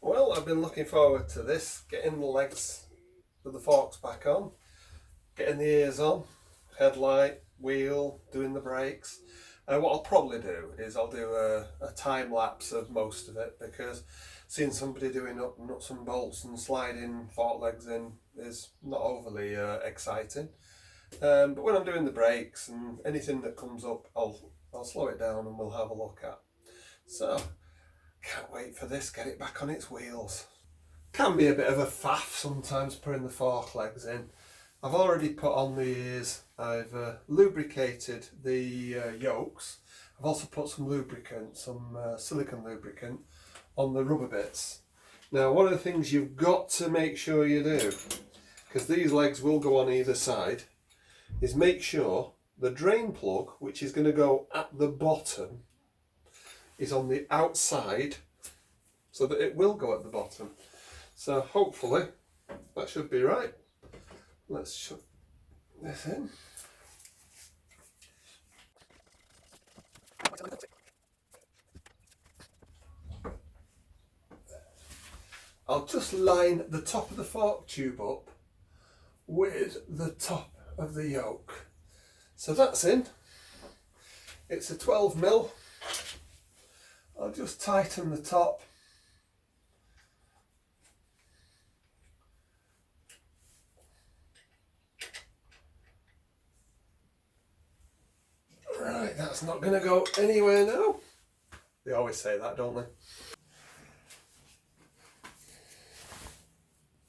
Well, I've been looking forward to this, getting the legs with the forks back on, getting the ears on, headlight, wheel, doing the brakes. What I'll probably do is I'll do a time lapse of most of it, because seeing somebody doing up nuts and bolts and sliding fork legs in is not overly exciting. But when I'm doing the brakes and anything that comes up, I'll slow it down and we'll have a look at. So, can't wait for this, get it back on its wheels. Can be a bit of a faff sometimes putting the fork legs in. I've already put on the ears, I've lubricated the yokes. I've also put some lubricant, some silicone lubricant on the rubber bits. Now, one of the things you've got to make sure you do, because these legs will go on either side, is make sure the drain plug, which is going to go at the bottom, is on the outside so that it will go at the bottom. So hopefully that should be right. Let's shove this in. I'll just line the top of the fork tube up with the top of the yoke. So that's in. It's a 12mm. I'll just tighten the top. Right, that's not going to go anywhere now. They always say that, don't they?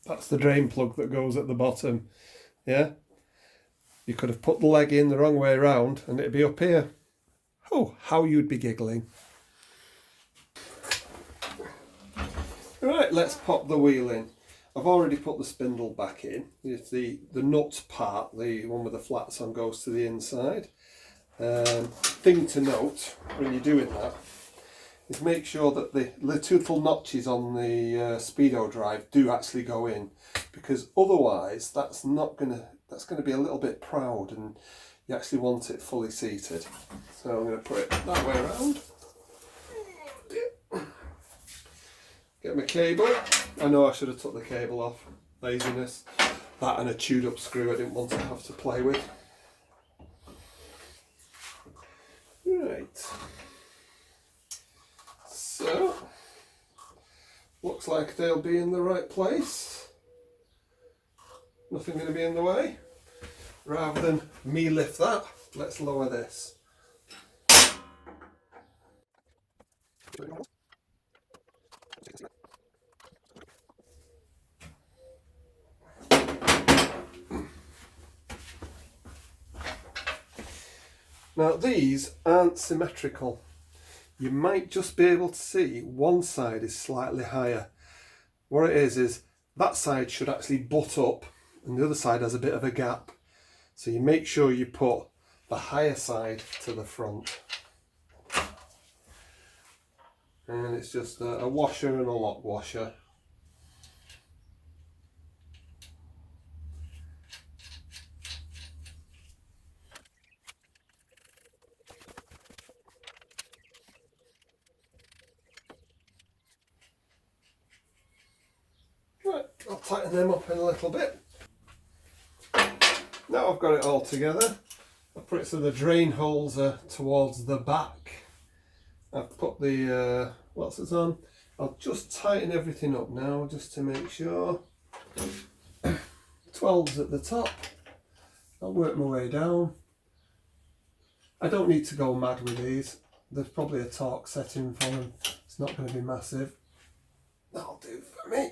That's the drain plug that goes at the bottom. Yeah? You could have put the leg in the wrong way around and it'd be up here. Oh, how you'd be giggling. Right, let's pop the wheel in. I've already put the spindle back in. It's the nut part, the one with the flats on, goes to the inside. Thing to note when you're doing that is make sure that the two little notches on the speedo drive do actually go in, because otherwise that's going to be a little bit proud and you actually want it fully seated. So I'm going to put it that way around. Get my cable. I know I should have took the cable off. Laziness. That and a chewed up screw I didn't want to have to play with. Right. So, looks like they'll be in the right place. Nothing going to be in the way. Rather than me lift that, let's lower this. Now these aren't symmetrical. You might just be able to see one side is slightly higher. What it is that side should actually butt up and the other side has a bit of a gap. So you make sure you put the higher side to the front. And it's just a washer and a lock washer. Right, I'll tighten them up in a little bit. Now I've got it all together, I've put it so the drain holes are towards the back. I've put the what's it on. I'll just tighten everything up now just to make sure. 12's at the top. I'll work my way down. I don't need to go mad with these. There's probably a torque setting for them. It's not going to be massive. That'll do for me.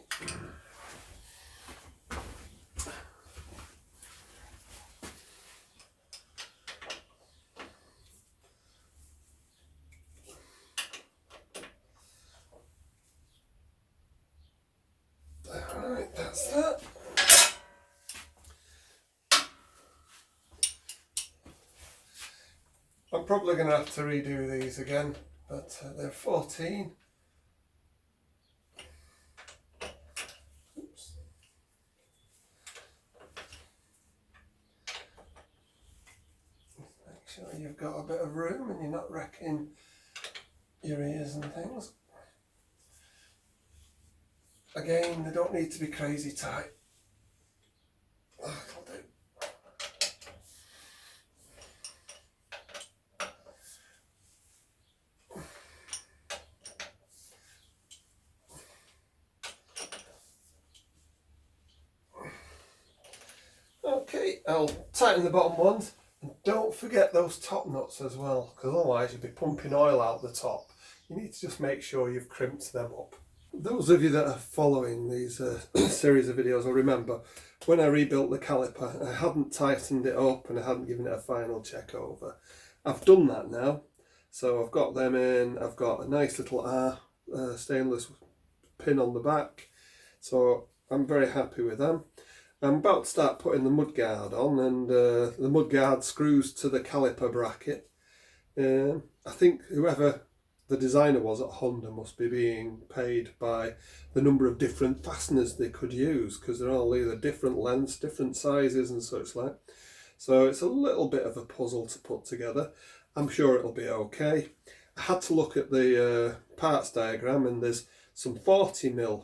Alright, that's that. I'm probably going to have to redo these again, but they're 14. Oops. Make sure you've got a bit of room and you're not wrecking your ears and things. Again, they don't need to be crazy tight. That'll do. Okay, I'll tighten the bottom ones, and don't forget those top nuts as well, because otherwise you'll be pumping oil out the top. You need to just make sure you've crimped them up. Those of you that are following these series of videos will remember when I rebuilt the caliper, I hadn't tightened it up and I hadn't given it a final check over. I've done that now, so I've got them in. I've got a nice little stainless pin on the back, so I'm very happy with them. I'm about to start putting the mudguard on, and the mudguard screws to the caliper bracket. I think whoever the designer was at Honda must be being paid by the number of different fasteners they could use, because they're all either different lengths, different sizes and such like. So it's a little bit of a puzzle to put together. I'm sure it'll be okay. I had to look at the parts diagram, and there's some 40mm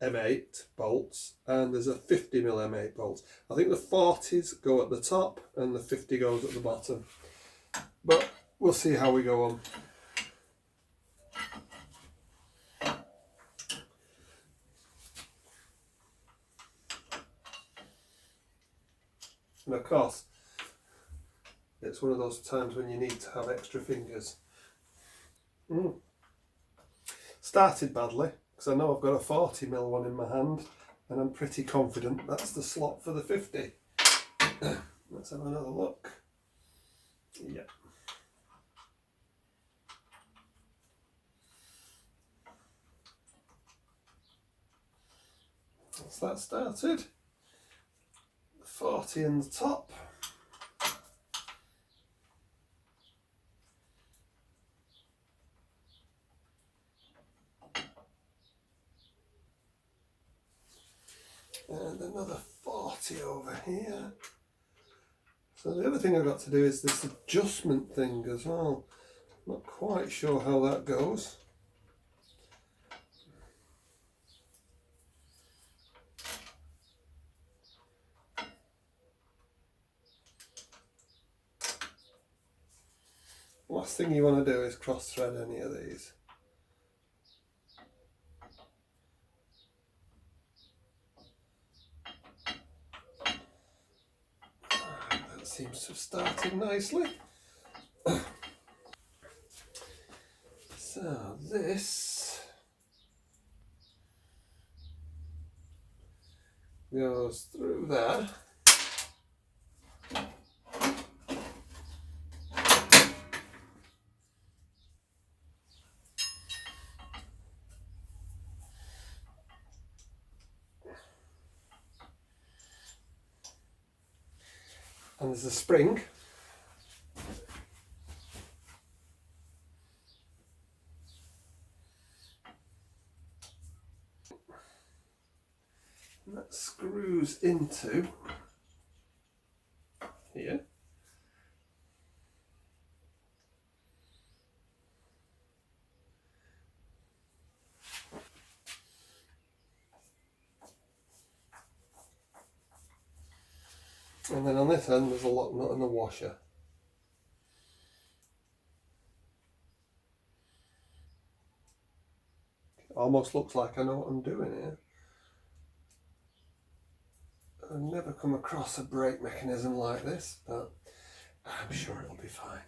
M8 bolts and there's a 50mm M8 bolts. I think the 40s go at the top and the 50 goes at the bottom, but we'll see how we go on. And of course, it's one of those times when you need to have extra fingers. Started badly, because I know I've got a 40mm one in my hand, and I'm pretty confident that's the slot for the 50. Let's have another look. Yeah. That's that started. 40 in the top. And another 40 over here. So the other thing I've got to do is this adjustment thing as well. Not quite sure how that goes. Last thing you want to do is cross thread any of these. That seems to have started nicely. So this goes through there. And there's a spring. And that screws into here. And then on this end there's a lock nut and a washer. It almost looks like I know what I'm doing here. I've never come across a brake mechanism like this, but I'm sure it'll be fine.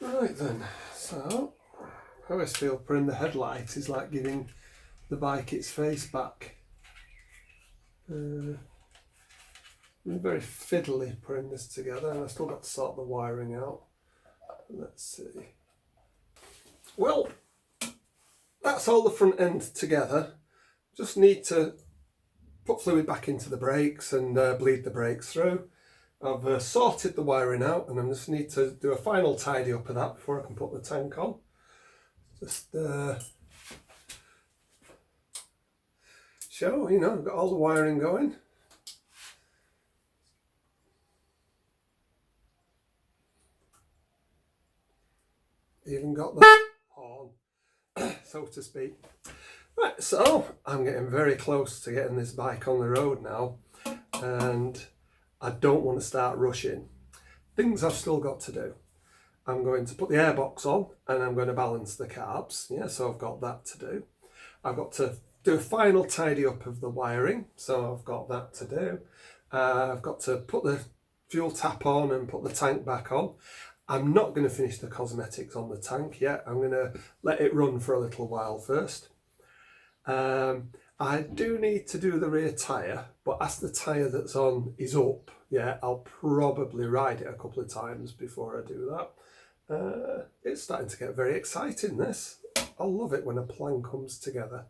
Right then, so I always feel putting the headlight is like giving the bike its face back. I'm very fiddly putting this together, and I've still got to sort the wiring out. Let's see. Well, that's all the front end together. Just need to put fluid back into the brakes and bleed the brakes through. I've sorted the wiring out, and I just need to do a final tidy up of that before I can put the tank on. Just show, you know, I've got all the wiring going. Even got the horn, so to speak. Right, so I'm getting very close to getting this bike on the road now, and I don't want to start rushing. Things I've still got to do. I'm going to put the airbox on, and I'm going to balance the carbs. Yeah, so I've got that to do. I've got to do a final tidy up of the wiring, so I've got that to do. I've got to put the fuel tap on and put the tank back on. I'm not going to finish the cosmetics on the tank yet. I'm going to let it run for a little while first. I do need to do the rear tyre, but as the tyre that's on is up, yeah, I'll probably ride it a couple of times before I do that. It's starting to get very exciting, this. I love it when a plan comes together.